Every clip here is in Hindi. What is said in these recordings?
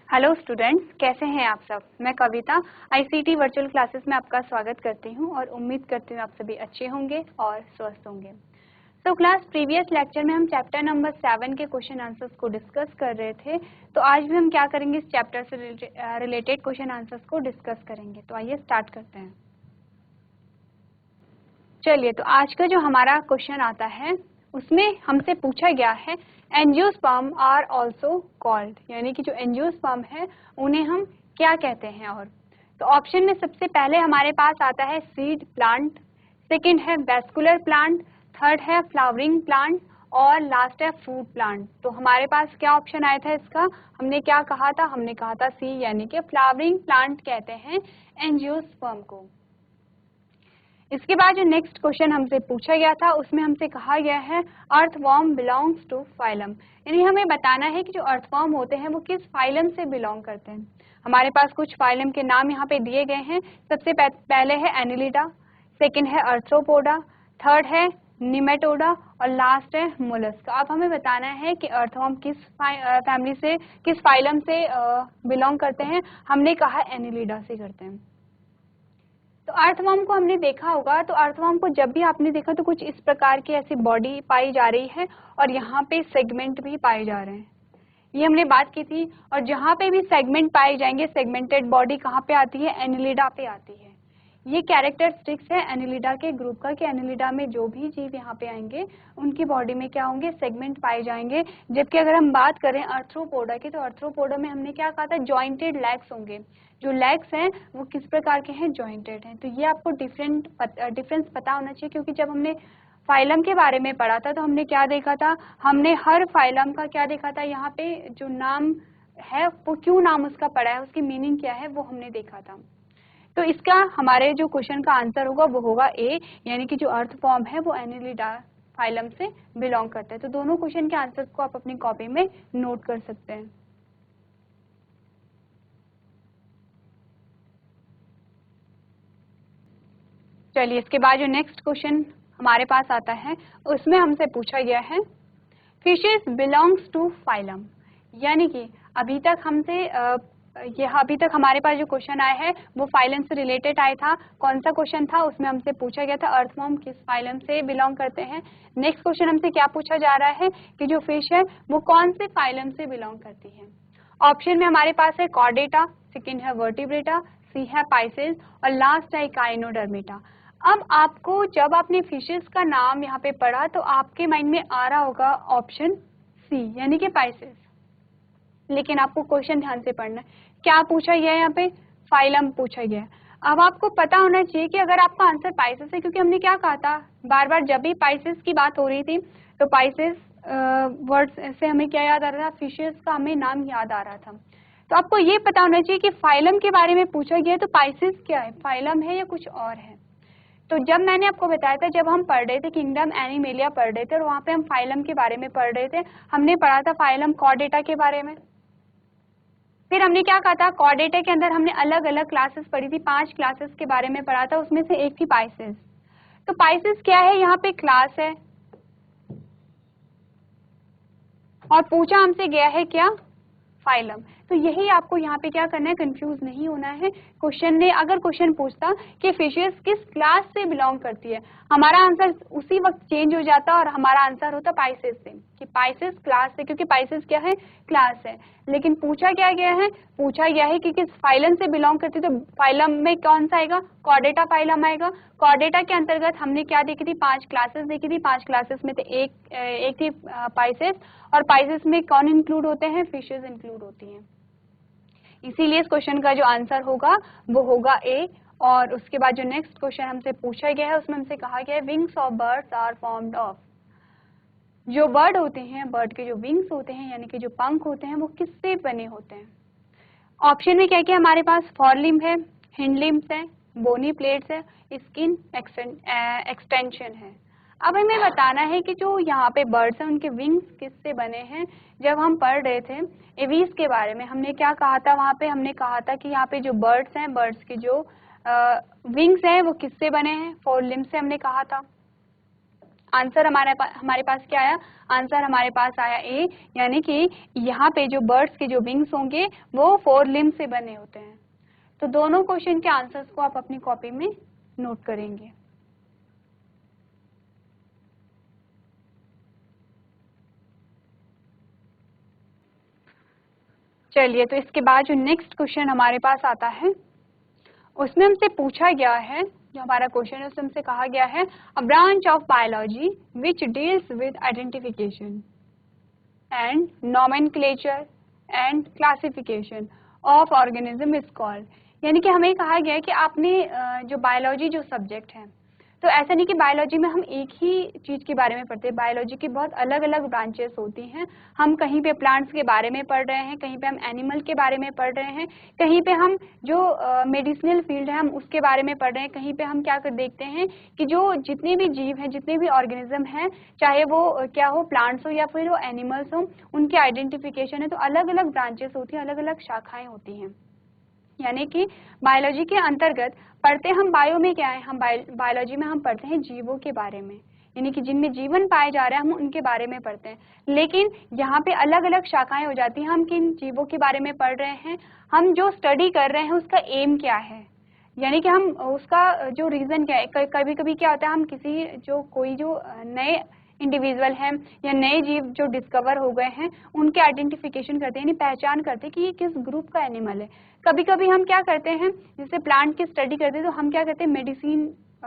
हेलो स्टूडेंट्स, कैसे हैं आप सब। मैं कविता आईसीटी वर्चुअल क्लासेस में आपका स्वागत करती हूं और उम्मीद करती हूं आप सभी अच्छे होंगे और स्वस्थ होंगे। तो क्लास प्रीवियस लेक्चर में हम चैप्टर नंबर 7 के क्वेश्चन आंसर्स को डिस्कस कर रहे थे। तो आज भी हम क्या करेंगे, इस चैप्टर से रिलेटेड क्वेश्चन आंसर्स को डिस्कस करेंगे। तो आइए स्टार्ट करते हैं। चलिए, तो आज का जो हमारा क्वेश्चन आता है उसमें हमसे पूछा गया है एंजियोस्पर्म आर ऑल्सो कॉल्ड, यानी कि जो एंजियोस्पर्म है उन्हें हम क्या कहते हैं। और तो ऑप्शन में सबसे पहले हमारे पास आता है सीड प्लांट, सेकंड है वेस्कुलर प्लांट, थर्ड है फ्लावरिंग प्लांट और लास्ट है फ्रूट प्लांट। तो हमारे पास क्या ऑप्शन आया था इसका, हमने क्या कहा था, हमने कहा था सी, यानी कि फ्लावरिंग प्लांट कहते हैं एंजियोस्पर्म को। इसके बाद जो नेक्स्ट क्वेश्चन हमसे पूछा गया था उसमें हमसे कहा गया है अर्थवॉर्म बिलोंग्स टू फाइलम, यानी हमें बताना है कि जो अर्थवॉर्म होते हैं वो किस फाइलम से बिलोंग करते हैं। हमारे पास कुछ फाइलम के नाम यहाँ पे दिए गए हैं। सबसे पहले है एनिलिडा, सेकंड है अर्थ्रोपोडा, थर्ड है निमेटोडा और लास्ट है मोलस्क। अब हमें बताना है कि अर्थवॉर्म किस फैमिली से, किस फाइलम से बिलोंग करते हैं। हमने कहा एनिलिडा से करते हैं। तो अर्थवॉर्म को हमने देखा होगा, तो अर्थवॉर्म को जब भी आपने देखा तो कुछ इस प्रकार की ऐसी बॉडी पाई जा रही है और यहाँ पे सेगमेंट भी पाए जा रहे हैं, ये हमने बात की थी। और जहाँ पे भी सेगमेंट पाए जाएंगे, सेगमेंटेड बॉडी कहाँ पे आती है, एनिलिडा पे आती है। ये कैरेक्टरिस्टिक्स है एनिलिडा के ग्रुप का कि एनिलिडा में जो भी जीव यहाँ पे आएंगे उनकी बॉडी में क्या होंगे, सेगमेंट पाए जाएंगे। जबकि अगर हम बात करें अर्थ्रोपोडा की, तो अर्थ्रोपोडा में हमने क्या कहा था, जॉइंटेड लेग्स होंगे। जो लेग्स हैं वो किस प्रकार के हैं, जॉइंटेड हैं। तो ये आपको डिफरेंस पता होना चाहिए, क्योंकि जब हमने फाइलम के बारे में पढ़ा था तो हमने क्या देखा था, हमने हर फाइलम का क्या देखा था, यहाँ पे जो नाम है वो क्यों नाम उसका पड़ा है, उसकी मीनिंग क्या है, वो हमने देखा था। तो इसका हमारे जो क्वेश्चन का आंसर होगा वो होगा ए, यानी कि जो अर्थवॉर्म है वो एनिलिडा फाइलम से बिलोंग करता है। तो दोनों क्वेश्चन के आंसर्स को आप अपनी कॉपी में नोट कर सकते हैं। चलिए, इसके बाद जो नेक्स्ट क्वेश्चन हमारे पास आता है उसमें हमसे पूछा गया है फिशेस बिलोंग्स टू फाइलम, यानी कि अभी तक हमारे पास जो क्वेश्चन आया है वो फाइलम से रिलेटेड आया था। कौन सा क्वेश्चन था, उसमें हमसे पूछा गया था अर्थवॉर्म किस फाइलम से बिलोंग करते हैं। नेक्स्ट क्वेश्चन हमसे क्या पूछा जा रहा है कि जो फिश है वो कौन से फाइलम से बिलोंग करती है। ऑप्शन में हमारे पास है कॉर्डेटा, सेकेंड है वर्टिब्रेटा, सी है पाइसेस और लास्ट है काइनोडर्मेटा। अब आपको जब आपने फिशेस का नाम यहाँ पे पढ़ा तो आपके माइंड में आ रहा होगा ऑप्शन सी, यानी कि पाइसेस। लेकिन आपको क्वेश्चन ध्यान से पढ़ना है, क्या पूछा गया है यहाँ पे, फाइलम पूछा गया है। अब आपको पता होना चाहिए कि अगर आपका आंसर पाइसेस है, क्योंकि हमने क्या कहा था, बार बार जब भी पाइसेस की बात हो रही थी तो पाइसेस वर्ड से हमें क्या याद आ रहा था, फिशेस का हमें नाम याद आ रहा था। तो आपको ये पता होना चाहिए कि फाइलम के बारे में पूछा गया है, तो पाइसेस क्या है, फाइलम है या कुछ और है। तो जब मैंने आपको बताया था, जब हम पढ़ रहे थे किंगडम एनिमेलिया पढ़ रहे थे और वहाँ पे हम फाइलम के बारे में पढ़ रहे थे, हमने पढ़ा था फाइलम कॉर्डेटा के बारे में। फिर हमने क्या कहा था, कॉर्डेटा के अंदर हमने अलग अलग क्लासेस पढ़ी थी, 5 क्लासेस के बारे में पढ़ा था, उसमें से एक थी पाइसेस। तो पाइसेस क्या है, यहाँ पे क्लास है और पूछा हमसे गया है क्या, फाइलम। तो यही आपको यहाँ पे क्या करना है, कंफ्यूज नहीं होना है। क्वेश्चन ने अगर क्वेश्चन पूछता कि फिशेस किस क्लास से बिलोंग करती है, हमारा आंसर उसी वक्त चेंज हो जाता और हमारा आंसर होता पाइसेस से, कि पाइसेस क्लास से, क्योंकि पाइसेस क्या है, क्लास है। लेकिन पूछा क्या गया है, पूछा गया है कि किस फाइलम से बिलोंग करती है। तो फाइलम में कौन सा आएगा, कॉर्डेटा फाइलम आएगा। कॉर्डेटा के अंतर्गत हमने क्या देखी थी, 5 क्लासेस देखी थी। 5 क्लासेस में से एक थी पाइसेस, और पाइसेस में कौन इंक्लूड होते हैं, फिशेस इंक्लूड होती हैं। इसीलिए इस क्वेश्चन का जो आंसर होगा वो होगा ए। और उसके बाद जो नेक्स्ट क्वेश्चन हमसे पूछा गया है उसमें हमसे कहा गया है wings of birds are formed of, जो बर्ड होते हैं, बर्ड के जो विंग्स होते हैं यानी कि जो पंख होते हैं वो किससे बने होते हैं। ऑप्शन में क्या क्या हमारे पास, फोरलिम्ब है, हिंड लिम्ब्स है, बोनी प्लेट्स है, स्किन एक्सटेंशन है। अब हमें बताना है कि जो यहाँ पे बर्ड्स हैं उनके विंग्स किससे बने हैं। जब हम पढ़ रहे थे एवीज के बारे में, हमने क्या कहा था, वहाँ पे हमने कहा था कि यहाँ पे जो बर्ड्स हैं, बर्ड्स के जो विंग्स हैं वो किससे बने हैं, फोर लिम्ब से हमने कहा था। आंसर हमारे पास क्या आया? आंसर हमारे पास आया ए, यानी कि यहाँ पे जो बर्ड्स के जो विंग्स होंगे वो 4 लिम्ब से बने होते हैं। तो दोनों क्वेश्चन के आंसर्स को आप अपनी कॉपी में नोट करेंगे। चलिए, तो इसके बाद जो नेक्स्ट क्वेश्चन हमारे पास आता है उसमें हमसे पूछा गया है, जो हमारा क्वेश्चन है उसमें हमसे कहा गया है a branch of biology which deals with identification and nomenclature and classification of organism is called. यानी कि हमें कहा गया है कि आपने जो बायोलॉजी जो सब्जेक्ट है, तो ऐसा नहीं कि बायोलॉजी में हम एक ही चीज़ के बारे में पढ़ते हैं, बायोलॉजी की बहुत अलग अलग ब्रांचेस होती हैं। हम कहीं पे प्लांट्स के बारे में पढ़ रहे हैं, कहीं पे हम एनिमल के बारे में पढ़ रहे हैं, कहीं पे हम जो मेडिसिनल फील्ड है हम उसके बारे में पढ़ रहे हैं, कहीं पे हम क्या कर देखते हैं कि जो जितने भी जीव हैं, जितने भी ऑर्गेनिज्म हैं, चाहे वो क्या हो, प्लांट्स हो या फिर वो एनिमल्स हो, उनकी आइडेंटिफिकेशन है। तो अलग अलग ब्रांचेस होती हैं, अलग अलग शाखाएँ होती हैं। यानी कि बायोलॉजी के अंतर्गत पढ़ते हम बायो में क्या है, हम बायोलॉजी में हम पढ़ते हैं जीवों के बारे में, यानी कि जिनमें जीवन पाए जा रहे हैं हम उनके बारे में पढ़ते हैं। लेकिन यहाँ पे अलग अलग शाखाएं हो जाती हैं, हम किन जीवों के बारे में पढ़ रहे हैं, हम जो स्टडी कर रहे हैं उसका एम क्या है, यानी कि हम उसका जो रीज़न क्या है। कभी कभी क्या होता है, हम किसी जो कोई जो नए इंडिविजुअल हैं या नए जीव जो डिस्कवर हो गए हैं उनके आइडेंटिफिकेशन करते हैं, यानी पहचान करते हैं कि ये किस ग्रुप का एनिमल है। कभी कभी हम क्या करते हैं, जैसे प्लांट की स्टडी करते हैं तो हम क्या करते हैं, मेडिसिन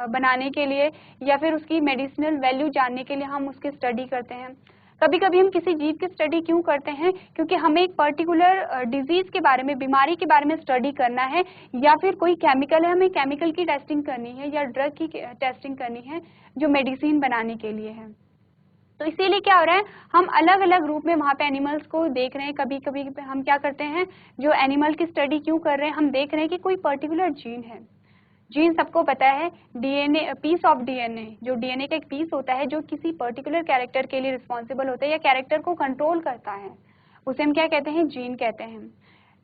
बनाने के लिए या फिर उसकी मेडिसिनल वैल्यू जानने के लिए हम उसकी स्टडी करते हैं। कभी कभी हम किसी जीव की स्टडी क्यों करते हैं, क्योंकि हमें एक पर्टिकुलर डिजीज के बारे में, बीमारी के बारे में स्टडी करना है, या फिर कोई केमिकल है, हमें केमिकल की टेस्टिंग करनी है या ड्रग की टेस्टिंग करनी है जो मेडिसिन बनाने के लिए है। तो इसीलिए क्या हो रहा है, हम अलग अलग रूप में वहाँ पे एनिमल्स को देख रहे हैं। कभी कभी हम क्या करते हैं, जो एनिमल की स्टडी क्यों कर रहे हैं, हम देख रहे हैं कि कोई पर्टिकुलर जीन है। जीन सबको पता है, डीएनए, पीस ऑफ डीएनए, जो डीएनए का एक पीस होता है जो किसी पर्टिकुलर कैरेक्टर के लिए रिस्पॉन्सिबल होता है या कैरेक्टर को कंट्रोल करता है, उसे हम क्या कहते हैं, जीन कहते हैं।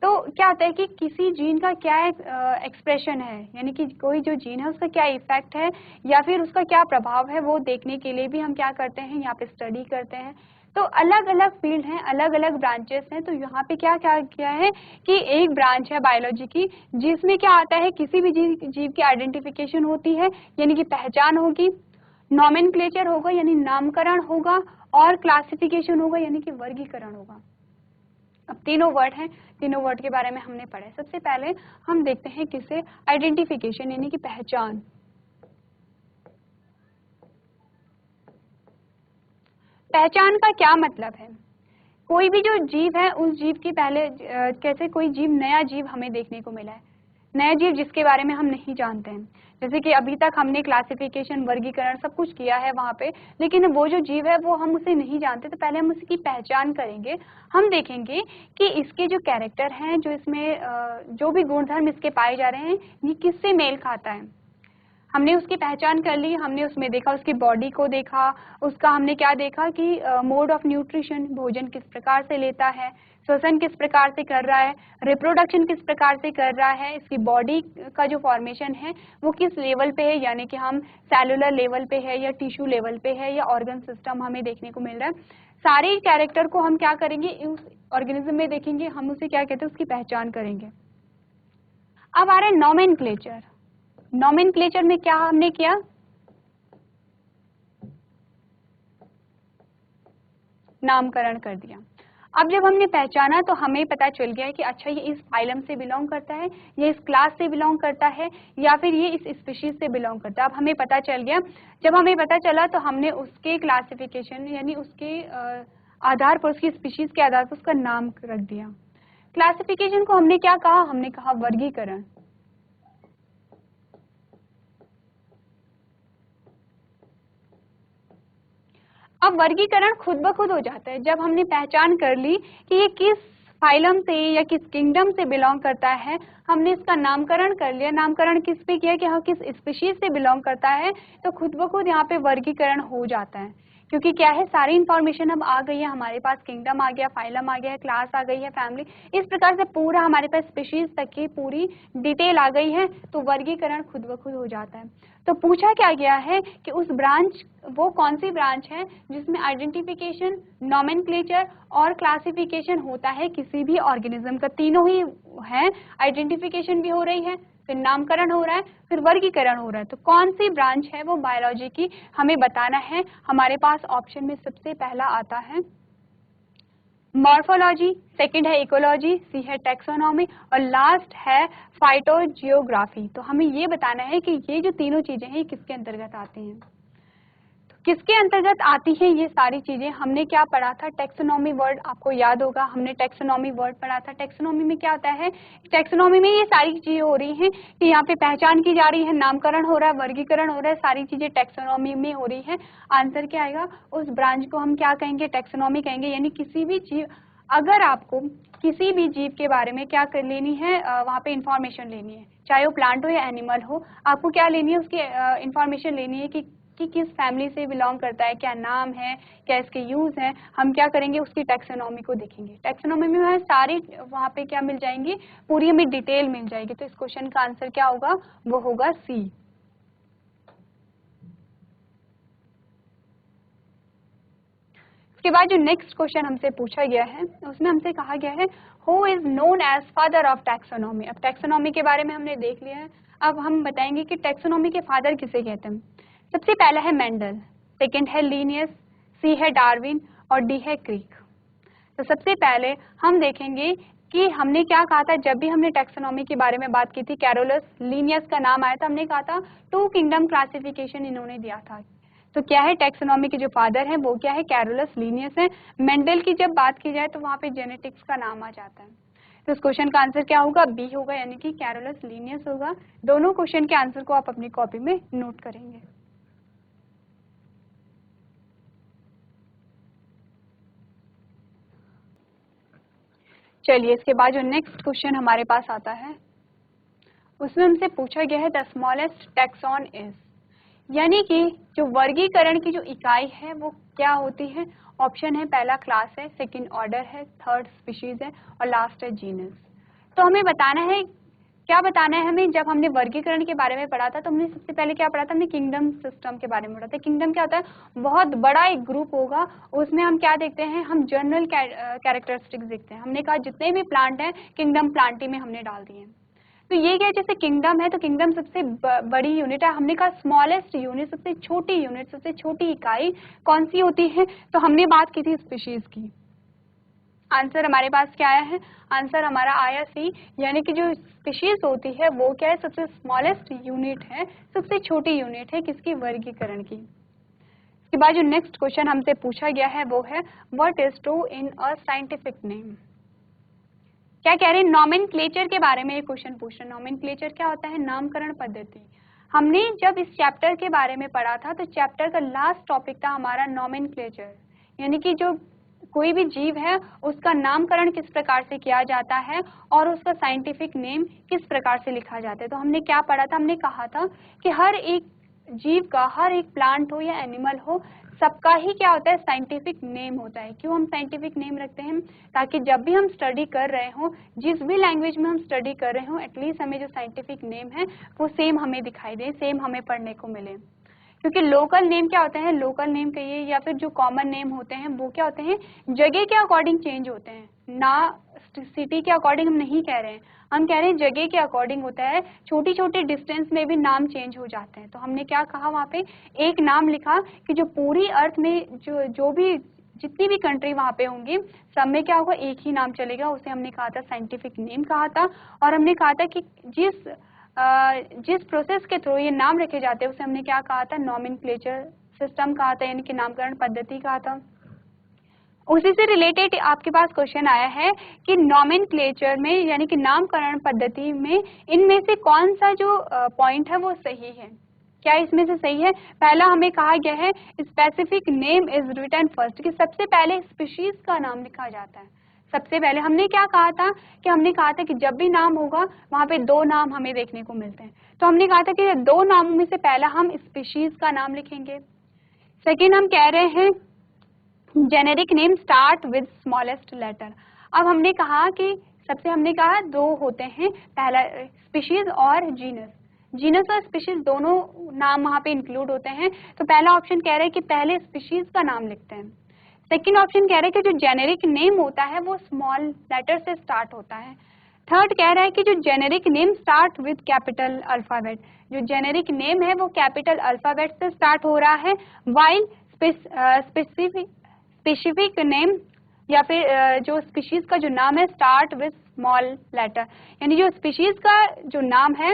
तो क्या होता है कि किसी जीन का क्या एक्सप्रेशन है, यानी कि कोई जो जीन है उसका क्या इफेक्ट है या फिर उसका क्या प्रभाव है, वो देखने के लिए भी हम क्या करते हैं, यहाँ पे स्टडी करते हैं। तो अलग अलग फील्ड हैं, अलग अलग ब्रांचेस हैं। तो यहाँ पे क्या क्या किया है कि एक ब्रांच है बायोलॉजी की जिसमें क्या आता है, किसी भी जीव की आइडेंटिफिकेशन होती है, यानी कि पहचान होगी, नोमेनक्लेचर होगा यानी नामकरण होगा, और क्लासिफिकेशन होगा यानी कि वर्गीकरण होगा। अब तीनों वर्ड हैं, तीनों वर्ड के बारे में हमने पढ़ा है। सबसे पहले हम देखते हैं किसे, आइडेंटिफिकेशन यानी कि पहचान। पहचान का क्या मतलब है, कोई भी जो जीव है उस जीव की पहले कैसे कोई जीव, नया जीव हमें देखने को मिला है, नया जीव जिसके बारे में हम नहीं जानते हैं। जैसे कि अभी तक हमने क्लासिफिकेशन, वर्गीकरण सब कुछ किया है वहाँ पे, लेकिन वो जो जीव है वो हम उसे नहीं जानते। तो पहले हम उसकी पहचान करेंगे, हम देखेंगे कि इसके जो कैरेक्टर हैं, जो इसमें जो भी गुणधर्म इसके पाए जा रहे हैं, ये किससे मेल खाता है। हमने उसकी पहचान कर ली, हमने उसमें देखा, उसकी बॉडी को देखा, उसका हमने क्या देखा कि मोड ऑफ न्यूट्रिशन, भोजन किस प्रकार से लेता है, श्वसन किस प्रकार से कर रहा है, रिप्रोडक्शन किस प्रकार से कर रहा है, इसकी बॉडी का जो फॉर्मेशन है वो किस लेवल पे है, यानी कि हम सेलुलर लेवल पे है या टिश्यू लेवल पे है या ऑर्गन सिस्टम हमें देखने को मिल रहा है। सारे कैरेक्टर को हम क्या करेंगे, उस ऑर्गेनिज्म में देखेंगे, हम उसे क्या कहते हैं, उसकी पहचान करेंगे। अब आ रहा है नोमेनक्लेचर। नोमेनक्लेचर में क्या हमने किया, नामकरण कर दिया। अब जब हमने पहचाना तो हमें पता चल गया है कि अच्छा ये इस फाइलम से बिलोंग करता है, ये इस क्लास से बिलोंग करता है, या फिर ये इस स्पीशीज से बिलोंग करता है। अब हमें पता चल गया। जब हमें पता चला तो हमने उसके क्लासिफिकेशन यानी उसके आधार पर, उसकी स्पीशीज के आधार पर उसका नाम रख दिया। क्लासिफिकेशन को हमने क्या कहा, हमने कहा वर्गीकरण। अब वर्गीकरण खुद ब खुद हो जाता है जब हमने पहचान कर ली कि ये किस फाइलम से या किस किंगडम से बिलोंग करता है। हमने इसका नामकरण कर लिया। नामकरण किस पे किया कि हाँ किस स्पीशीज से बिलोंग करता है, तो खुद ब खुद यहाँ पे वर्गीकरण हो जाता है। क्योंकि क्या है, सारी इन्फॉर्मेशन अब आ गई है हमारे पास, किंगडम आ गया, फाइलम आ गया है, क्लास आ गई है, फैमिली, इस प्रकार से पूरा हमारे पास स्पीशीज तक की पूरी डिटेल आ गई है, तो वर्गीकरण खुद ब खुद हो जाता है। तो पूछा क्या गया है कि उस ब्रांच, वो कौन सी ब्रांच है जिसमें आइडेंटिफिकेशन, नोमेनक्लेचर और क्लासिफिकेशन होता है किसी भी ऑर्गेनिज्म का, तीनों ही है, आइडेंटिफिकेशन भी हो रही है, फिर नामकरण हो रहा है, फिर वर्गीकरण हो रहा है। तो कौन सी ब्रांच है वो बायोलॉजी की, हमें बताना है। हमारे पास ऑप्शन में सबसे पहला आता है मॉर्फोलॉजी, सेकंड है इकोलॉजी, सी है टैक्सोनॉमी और लास्ट है फाइटोजियोग्राफी। तो हमें ये बताना है कि ये जो तीनों चीजें हैं ये किसके अंतर्गत आती हैं। किसके अंतर्गत आती है ये सारी चीजें, हमने क्या पढ़ा था, टैक्सोनॉमी वर्ड आपको याद होगा, हमने टैक्सोनॉमी वर्ड पढ़ा था। टैक्सोनॉमी में क्या होता है, टैक्सोनॉमी में ये सारी चीजें हो रही हैं कि यहाँ पे पहचान की जा रही है, नामकरण हो रहा है, वर्गीकरण हो रहा है, सारी चीजें टैक्सोनॉमी में हो रही है। आंसर क्या आएगा, उस ब्रांच को हम क्या कहेंगे, टैक्सोनॉमी कहेंगे। यानी किसी भी जीव, अगर आपको किसी भी जीव के बारे में क्या कर लेनी है, वहाँ पे इंफॉर्मेशन लेनी है, चाहे वो प्लांट हो या एनिमल हो, आपको क्या लेनी है, उसकी इंफॉर्मेशन लेनी है कि किस फैमिली से बिलोंग करता है, क्या नाम है, क्या इसके यूज है, हम क्या करेंगे, उसकी टैक्सोनॉमी को देखेंगे। टैक्सोनॉमी में हमें सारी वहाँ पे क्या मिल जाएंगी, पूरी हमें डिटेल मिल जाएगी। तो इस क्वेश्चन का आंसर क्या होगा, वो होगा सी। इसके बाद जो नेक्स्ट क्वेश्चन हमसे पूछा गया है उसमें हमसे कहा गया है who is known as father of taxonomy. अब टैक्सोनॉमी के बारे में हमने देख लिया है, अब हम बताएंगे कि टैक्सोनॉमी के फादर किसे कहते हैं। सबसे पहला है मेंडल, सेकंड है लीनियस, सी है डार्विन और डी है क्रीक। तो सबसे पहले हम देखेंगे कि हमने क्या कहा था, जब भी हमने टैक्सोनॉमी के बारे में बात की थी, कैरोलस लीनियस का नाम आया था, हमने कहा था 2 किंगडम क्लासिफिकेशन इन्होंने दिया था। तो क्या है, टैक्सोनॉमी के जो फादर है वो क्या है, कैरोलस लीनियस है। मेंडल की जब बात की जाए तो वहाँ पे जेनेटिक्स का नाम आ जाता है। तो इस क्वेश्चन का आंसर क्या होगा, बी होगा, यानी कि कैरोलस लीनियस होगा। दोनों क्वेश्चन के आंसर को आप अपनी कॉपी में नोट करेंगे। चलिए, इसके बाद जो नेक्स्ट क्वेश्चन हमारे पास आता है उसमें हमसे पूछा गया है द स्मॉलेस्ट टैक्सॉन इज, यानी कि जो वर्गीकरण की जो इकाई है वो क्या होती है। ऑप्शन है, पहला क्लास है, सेकंड ऑर्डर है, थर्ड स्पीशीज है और लास्ट है जीनस। तो हमें बताना है, क्या बताना है हमें, जब हमने वर्गीकरण के बारे में पढ़ा था तो हमने सबसे पहले क्या पढ़ा था, हमने किंगडम सिस्टम के बारे में पढ़ा था। किंगडम क्या होता है, बहुत बड़ा एक ग्रुप होगा, उसमें हम क्या देखते हैं, हम जनरल कैरेक्टरिस्टिक्स देखते हैं। हमने कहा जितने भी प्लांट हैं किंगडम प्लांटी में हमने डाल दिए। तो ये क्या है, जैसे किंगडम है तो किंगडम सबसे बड़ी यूनिट है, हमने कहा स्मॉलेस्ट यूनिट, सबसे छोटी यूनिट, सबसे छोटी इकाई कौन सी होती है, तो हमने बात की थी स्पीशीज की। आंसर हमारे पास क्या आया है, आंसर हमारा आया सी, यानी कि जो स्पीशीज होती है वो क्या है, सबसे स्मॉलेस्ट यूनिट है, सबसे छोटी यूनिट है किसकी, वर्गीकरण की। इसके बाद जो नेक्स्ट क्वेश्चन हमसे पूछा गया है वो है what is true in a scientific name. क्या कह रहे हैं, नॉमेनक्लेचर के बारे में ये क्वेश्चन पूछ रहे हैं। नॉमेनक्लेचर क्या होता है, नामकरण पद्धति। हमने जब इस चैप्टर के बारे में पढ़ा था तो चैप्टर का लास्ट टॉपिक था हमारा नॉमेनक्लेचर, यानी कि जो कोई भी जीव है उसका नामकरण किस प्रकार से किया जाता है और उसका साइंटिफिक नेम किस प्रकार से लिखा जाता है। तो हमने क्या पढ़ा था, हमने कहा था कि हर एक जीव का, हर एक प्लांट हो या एनिमल हो, सबका ही क्या होता है, साइंटिफिक नेम होता है। क्यों हम साइंटिफिक नेम रखते हैं, ताकि जब भी हम स्टडी कर रहे हो, जिस भी लैंग्वेज में हम स्टडी कर रहे हो, एटलीस्ट हमें जो साइंटिफिक नेम है वो सेम हमें दिखाई दे, सेम हमें पढ़ने को मिले। क्योंकि लोकल नेम क्या होते हैं, लोकल नेम कहिए या फिर जो कॉमन नेम होते हैं वो क्या होते हैं, जगह के अकॉर्डिंग चेंज होते हैं ना, सिटी के अकॉर्डिंग हम नहीं कह रहे हैं, हम कह रहे हैं जगह के अकॉर्डिंग होता है। छोटी छोटी डिस्टेंस में भी नाम चेंज हो जाते हैं। तो हमने क्या कहा, वहाँ पे एक नाम लिखा कि जो पूरी अर्थ में जो भी जितनी भी कंट्री वहाँ पे होंगी सब में क्या होगा, एक ही नाम चलेगा, उसे हमने कहा था साइंटिफिक नेम कहा था। और हमने कहा था कि जिस प्रोसेस के थ्रू ये नाम रखे जाते हैं उसे हमने क्या कहा था, नॉमेनक्लेचर सिस्टम कहा था, यानी कि नामकरण पद्धति कहा था। उसी से रिलेटेड आपके पास क्वेश्चन आया है कि नॉमेनक्लेचर में, यानी कि नामकरण पद्धति में, इनमें से कौन सा जो पॉइंट है वो सही है। क्या इसमें से सही है, पहला हमें कहा गया है specific name is written first, कि सबसे पहले स्पीशीज का नाम लिखा जाता है। सबसे पहले हमने क्या कहा था, कि हमने कहा था कि जब भी नाम होगा वहाँ पे 2 नाम हमें देखने को मिलते हैं। तो हमने कहा था कि 2 नामों में से पहला हम स्पीशीज का नाम लिखेंगे, सेकेंड हम कह रहे हैं generic name start with smallest letter. अब हमने कहा कि सबसे हमने कहा दो होते हैं, पहला स्पीशीज और जीनस। जीनस और स्पीशीज दोनों नाम वहाँ पे इंक्लूड होते हैं। तो पहला ऑप्शन कह रहे हैं कि पहले स्पीशीज का नाम लिखते हैं। सेकेंड ऑप्शन कह रहे हैं कि जो जेनेरिक नेम होता है वो स्मॉल लेटर से स्टार्ट होता है। थर्ड कह रहा है कि जो generic name start with capital alphabet, जो जेनेरिक नेम है वो कैपिटल अल्फाबेट से स्टार्ट हो रहा है, वाइल स्पेसिफिक नेम या फिर जो स्पीशीज का जो नाम है स्टार्ट विद स्मॉल लेटर, यानी जो स्पीशीज का जो नाम है,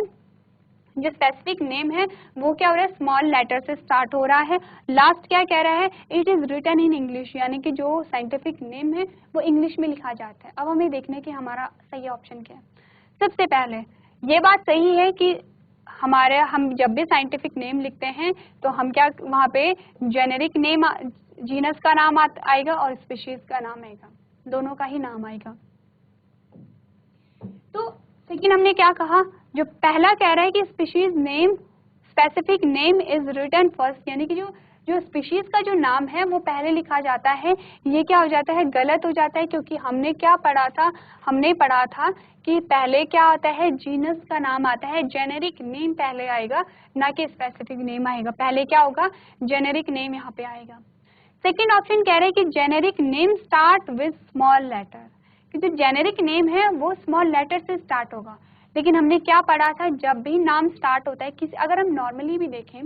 जो स्पेसिफिक नेम है वो क्या हो रहा है, स्मॉल लेटर से स्टार्ट हो रहा है। लास्ट क्या कह रहा है, it is written in English, यानी कि जो साइंटिफिक नेम है वो इंग्लिश में लिखा जाता है। अब हमें देखने की हमारा सही ऑप्शन क्या है। सबसे पहले ये बात सही है कि हम जब भी साइंटिफिक नेम लिखते हैं तो हम क्या वहाँ पे जेनेरिक नेम जीनस का नाम आएगा और स्पीशीज का नाम आएगा, दोनों का ही नाम आएगा। तो लेकिन हमने क्या कहा, जो पहला कह रहा है कि species name specific name is written first, यानी कि जो स्पीशीज का जो नाम है वो पहले लिखा जाता है, ये क्या हो जाता है, गलत हो जाता है। क्योंकि हमने क्या पढ़ा था, हमने पढ़ा था कि पहले क्या आता है, जीनस का नाम आता है, जेनेरिक नेम पहले आएगा, ना कि स्पेसिफिक नेम आएगा। पहले क्या होगा, जेनेरिक नेम यहाँ पे आएगा। सेकेंड ऑप्शन कह रहे हैं कि generic name start with small letter, कि जो जेनेरिक नेम है वो स्मॉल लेटर से स्टार्ट होगा। लेकिन हमने क्या पढ़ा था, जब भी नाम स्टार्ट होता है किसी, अगर हम नॉर्मली भी देखें,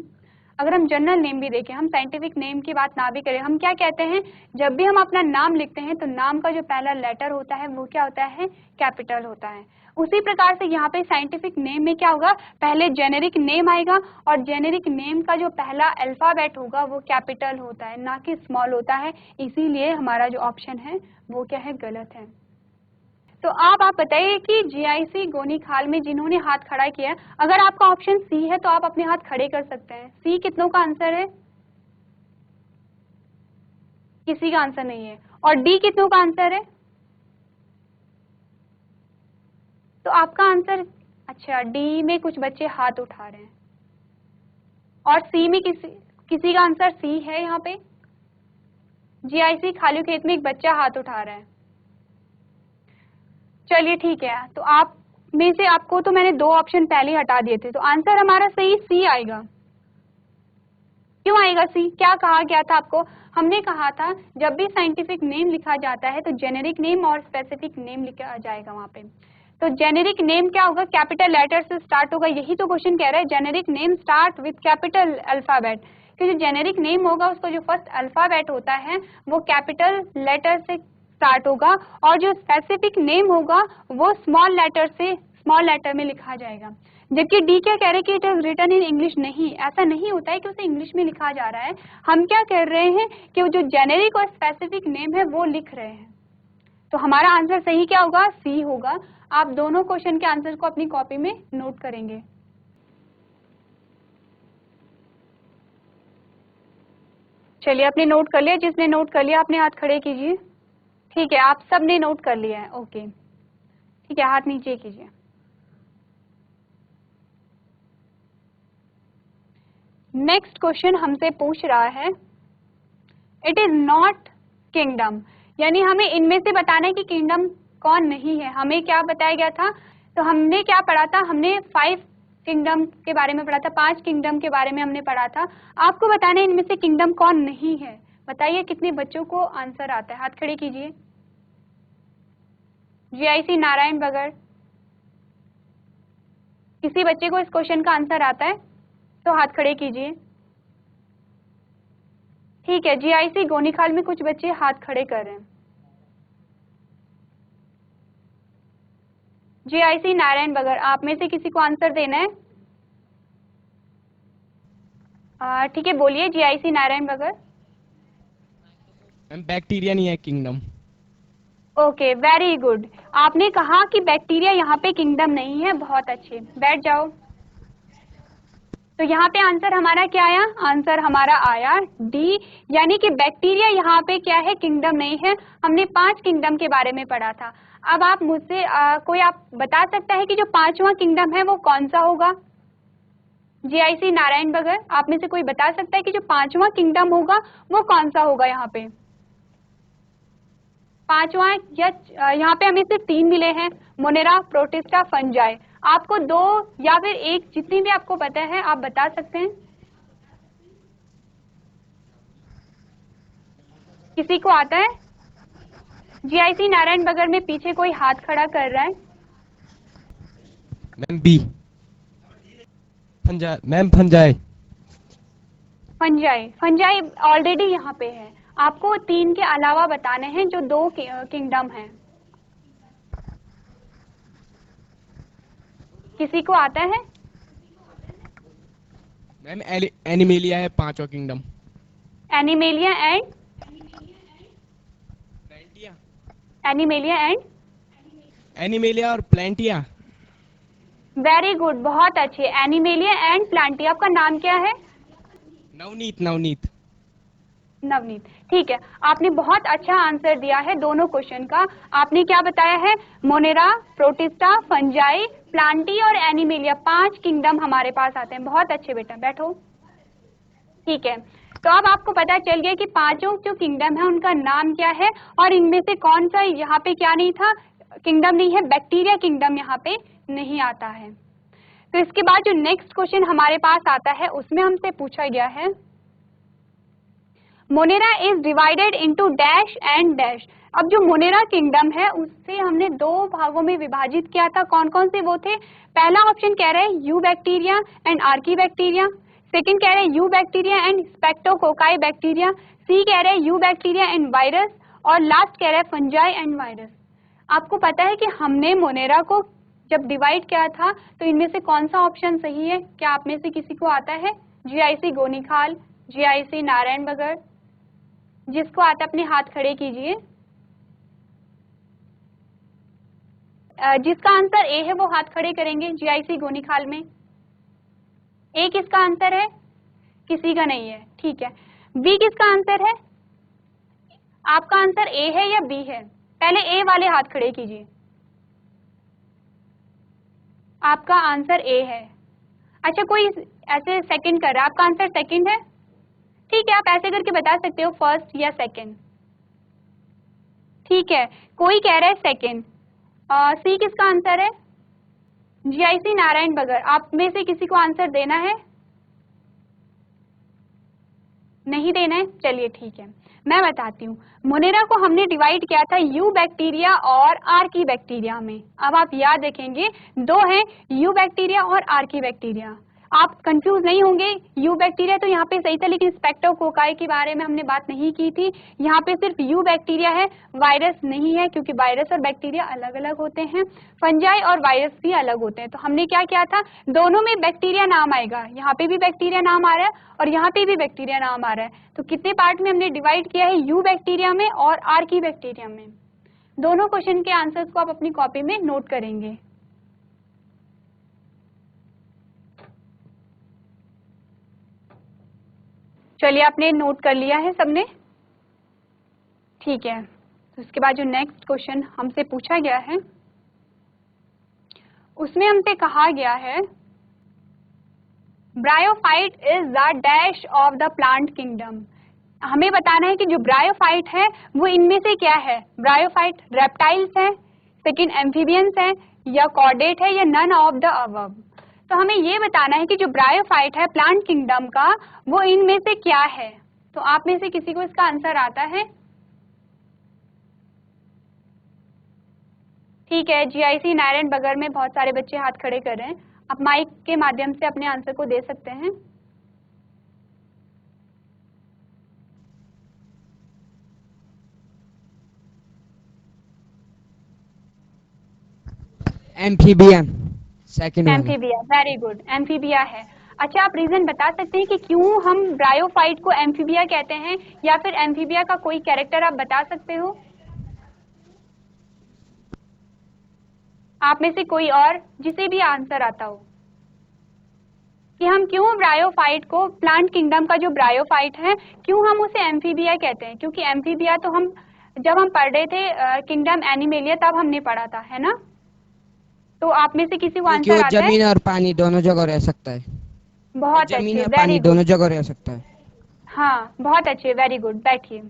अगर हम जनरल नेम भी देखें, हम साइंटिफिक नेम की बात ना भी करें, हम क्या कहते हैं, जब भी हम अपना नाम लिखते हैं तो नाम का जो पहला लेटर होता है वो क्या होता है, कैपिटल होता है। उसी प्रकार से यहाँ पे साइंटिफिक नेम में क्या होगा, पहले जेनेरिक नेम आएगा और जेनेरिक नेम का जो पहला अल्फाबेट होगा वो कैपिटल होता है, ना कि स्मॉल होता है। इसीलिए हमारा जो ऑप्शन है वो क्या है, गलत है। तो आप बताइए कि जीआईसी गोनीखाल में जिन्होंने हाथ खड़ा किया है, अगर आपका ऑप्शन सी है तो आप अपने हाथ खड़े कर सकते हैं। सी कितनों का आंसर है, किसी का आंसर नहीं है। और डी कितनों का आंसर है, तो आपका आंसर, अच्छा डी में कुछ बच्चे हाथ उठा रहे हैं और सी में किसी का आंसर सी है। यहाँ पे जीआईसी खाली खेत में एक बच्चा हाथ उठा रहा है। चलिए ठीक है, तो आप में से आपको तो मैंने दो ऑप्शन पहले ही हटा दिए थे, तो आंसर हमारा सही सी आएगा। क्यों आएगा सी, क्या कहा गया था आपको, हमने कहा था जब भी साइंटिफिक नेम लिखा जाता है तो जेनेरिक नेम और स्पेसिफिक नेम लिखा जाएगा वहाँ पे। तो जेनेरिक नेम क्या होगा, कैपिटल लेटर से स्टार्ट होगा, यही तो क्वेश्चन कह रहा है, generic name start with capital alphabet, कि जो जेनेरिक नेम होगा उसका जो फर्स्ट अल्फाबेट होता है वो कैपिटल लेटर से स्टार्ट होगा, और जो स्पेसिफिक नेम होगा वो स्मॉल लेटर में लिखा जाएगा। जबकि डी क्या कह रहे हैं कि it is written in English, नहीं, ऐसा नहीं होता है कि उसे इंग्लिश में लिखा जा रहा है। हम क्या कर रहे हैं कि वो जो जेनेरिक और स्पेसिफिक नेम है वो लिख रहे हैं। तो हमारा आंसर सही क्या होगा, सी होगा। आप दोनों क्वेश्चन के आंसर को अपनी कॉपी में नोट करेंगे। चलिए, आपने नोट कर लिया, जिसने नोट कर लिया अपने हाथ खड़े कीजिए। ठीक है, आप सब ने नोट कर लिया है, ओके ठीक है, हाथ नीचे कीजिए। नेक्स्ट क्वेश्चन हमसे पूछ रहा है, इट इज नॉट किंगडम, यानी हमें इनमें से बताना है कि किंगडम कौन नहीं है। हमें क्या बताया गया था, तो हमने क्या पढ़ा था, हमने 5 किंगडम के बारे में पढ़ा था, 5 किंगडम के बारे में हमने पढ़ा था। आपको बताना है इनमें से किंगडम कौन नहीं है। बताइए कितने बच्चों को आंसर आता है, हाथ खड़े कीजिए। जीआईसी नारायण बगड़, किसी बच्चे को इस क्वेश्चन का आंसर आता है तो हाथ खड़े कीजिए। ठीक है, जीआईसी गोनीखाल में कुछ बच्चे हाथ खड़े कर रहे हैं। जीआईसी नारायण बगड़, आप में से किसी को आंसर देना है। ठीक है, बोलिए जीआईसी नारायण बगड़। बैक्टीरिया नहीं है किंगडम। Okay, very good. आपने कहा कि बैक्टीरिया यहाँ पे किंगडम नहीं है, बहुत अच्छे, बैठ जाओ। तो यहाँ पे आंसर हमारा क्या आया, आंसर हमारा आया डी, यानी कि बैक्टीरिया यहाँ पे क्या है, किंगडम नहीं है। हमने 5 किंगडम के बारे में पढ़ा था। अब आप मुझसे कोई आप बता सकता है कि जो 5वां किंगडम है वो कौन सा होगा। जीआईसी नारायण बगर, आप में से कोई बता सकता है कि जो पांचवा किंगडम होगा वो कौन सा होगा? यहाँ पे पांचवा, या यहाँ पे हमें सिर्फ 3 मिले हैं, मोनेरा, प्रोटिस्टा, फंजाई। आपको 2 या फिर 1, जितनी भी आपको पता है आप बता सकते हैं। किसी को आता है? जीआईसी नारायण बगर में पीछे कोई हाथ खड़ा कर रहा है। मैम बी, fungi ma'am, fungi. Fungi, fungi already यहाँ पे है। आपको 3 के अलावा बताने हैं जो 2 किंगडम हैं। किसी को आता है? मैम एनिमेलिया है पांचवा kingdom. Animalia and Plantae. Animalia and Animalia और प्लेंटिया। वेरी गुड, बहुत अच्छे। Animalia and Plantae. आपका नाम क्या है? नवनीत, नवनीत। नवनीत, ठीक है। आपने बहुत अच्छा आंसर दिया है दोनों क्वेश्चन का। आपने क्या बताया है? मोनेरा, प्रोटिस्टा, फंजाई, प्लांटी और एनिमेलिया, 5 किंगडम हमारे पास आते हैं। बहुत अच्छे बेटा, बैठो। ठीक है, तो अब आपको पता चल गया कि पांचों जो किंगडम है उनका नाम क्या है और इनमें से कौन सा यहाँ पे क्या नहीं था, किंगडम नहीं है, बैक्टीरिया किंगडम यहाँ पे नहीं आता है। तो इसके बाद जो नेक्स्ट क्वेश्चन हमारे पास आता है उसमें हमसे पूछा गया है, Monera is divided into dash and dash. अब जो मोनेरा किंगडम है उससे हमने 2 भागों में विभाजित किया था। कौन कौन से वो थे? पहला ऑप्शन कह रहे हैं you bacteria and Archie bacteria, second कह रहे हैं यू बैक्टीरिया एंड स्पेक्टोकोकाई बैक्टीरिया, सी कह रहे हैं यू बैक्टीरिया एंड वायरस, और लास्ट कह रहे हैं फंजाई एंड वायरस। आपको पता है कि हमने मोनेरा को जब डिवाइड किया था तो इनमें से कौन सा ऑप्शन सही है? क्या आप में से किसी को आता है? जीआईसी गोनीखाल, जीआईसी नारायण बगर, जिसको आता है अपने हाथ खड़े कीजिए। जिसका आंसर ए है वो हाथ खड़े करेंगे जीआईसी गोनीखाल में। ए किसका आंसर है? किसी का नहीं है, ठीक है। बी किसका आंसर है? आपका आंसर ए है या बी है? पहले ए वाले हाथ खड़े कीजिए। आपका आंसर ए है। अच्छा, कोई ऐसे सेकंड कर रहा है, आपका आंसर सेकंड है? ठीक है, आप ऐसे करके बता सकते हो फर्स्ट या सेकंड। ठीक है, कोई कह रहा है सेकंड। सी किसका आंसर है? जीआईसी नारायण बगर। आप में से किसी को आंसर देना है? नहीं देना है, चलिए ठीक है, मैं बताती हूँ। मोनेरा को हमने डिवाइड किया था यू बैक्टीरिया और आर्की बैक्टीरिया में। अब आप याद रखेंगे 2 हैं, यू बैक्टीरिया और आर्की बैक्टीरिया। आप कंफ्यूज नहीं होंगे। यू बैक्टीरिया तो यहाँ पे सही था, लेकिन स्पेक्टोकोकाई के बारे में हमने बात नहीं की थी। यहाँ पे सिर्फ यू बैक्टीरिया है, वायरस नहीं है, क्योंकि वायरस और बैक्टीरिया अलग अलग होते हैं। फंजाई और वायरस भी अलग होते हैं। तो हमने क्या किया था, दोनों में बैक्टीरिया नाम आएगा। यहाँ पे भी बैक्टीरिया नाम आ रहा है और यहाँ पे भी बैक्टीरिया नाम आ रहा है। तो कितने पार्ट में हमने डिवाइड किया है? यू बैक्टीरिया में और आर्की बैक्टीरिया में। दोनों क्वेश्चन के आंसर्स को आप अपनी कॉपी में नोट करेंगे। चलिए, आपने नोट कर लिया है सबने? ठीक है, तो उसके बाद जो नेक्स्ट क्वेश्चन हमसे पूछा गया है उसमें हमसे कहा गया है, bryophyte is the dash of the plant kingdom. हमें बताना है कि जो ब्रायोफाइट है वो इनमें से क्या है। ब्रायोफाइट रेप्टाइल्स है, सेकंड एम्फीबियंस है, या कॉर्डेट है, या नन ऑफ द अबव। तो हमें ये बताना है कि जो ब्रायोफाइट है प्लांट किंगडम का, वो इनमें से क्या है। तो आप में से किसी को इसका आंसर आता है? ठीक है, जीआईसी नारायण बगर में बहुत सारे बच्चे हाथ खड़े कर रहे हैं। आप माइक के माध्यम से अपने आंसर को दे सकते हैं। एम्फीबियन, सेकंड वाला। एम्फीबिया, वेरी गुड, एम्फीबिया है। अच्छा, आप रीजन बता सकते हैं कि क्यों हम ब्रायोफाइट को एम्फीबिया कहते हैं, या फिर एम्फीबिया का कोई कैरेक्टर आप बता सकते हो? आप में से कोई और जिसे भी आंसर आता हो कि हम क्यों ब्रायोफाइट को, प्लांट किंगडम का जो ब्रायोफाइट है, क्यों हम उसे एम्फीबिया कहते हैं? क्योंकि एम्फीबिया तो हम जब हम पढ़ रहे थे किंगडम एनिमेलिया तब हमने पढ़ा था, है ना? तो आप में से किसी को क्योंकि वो आंसर आता है? जमीन और पानी दोनों जगह रह सकता है। बहुत जमीन अच्छे, और वेरी पानी गुड। दोनों जगह रह सकता है। हाँ बहुत अच्छे, वेरी गुड, बैठिए।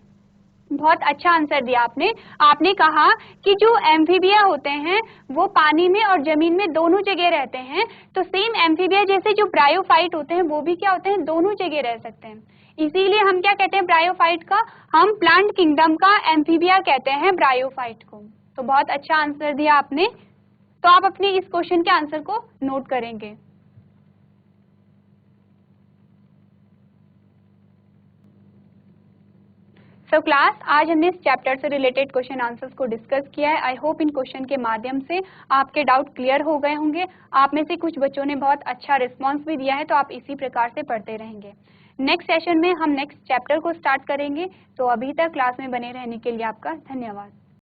बहुत अच्छा आंसर दिया आपने। आपने कहा कि जो एम्फीबिया होते हैं वो पानी में और जमीन में दोनों जगह रहते हैं, तो सेम एम्फीबिया जैसे जो ब्रायोफाइट होते हैं वो भी क्या होते हैं, दोनों जगह रह सकते हैं। इसीलिए हम क्या कहते हैं ब्रायोफाइट का, हम प्लांट किंगडम का एम्फीबिया कहते हैं ब्रायोफाइट को। तो बहुत अच्छा आंसर दिया आपने। तो आप अपने इस क्वेश्चन के आंसर को नोट करेंगे। सो क्लास, आज हमने इस चैप्टर से रिलेटेड क्वेश्चन आंसर्स को डिस्कस किया है। आई होप इन क्वेश्चन के माध्यम से आपके डाउट क्लियर हो गए होंगे। आप में से कुछ बच्चों ने बहुत अच्छा रिस्पांस भी दिया है, तो आप इसी प्रकार से पढ़ते रहेंगे। नेक्स्ट सेशन में हम नेक्स्ट चैप्टर को स्टार्ट करेंगे। तो अभी तक क्लास में बने रहने के लिए आपका धन्यवाद।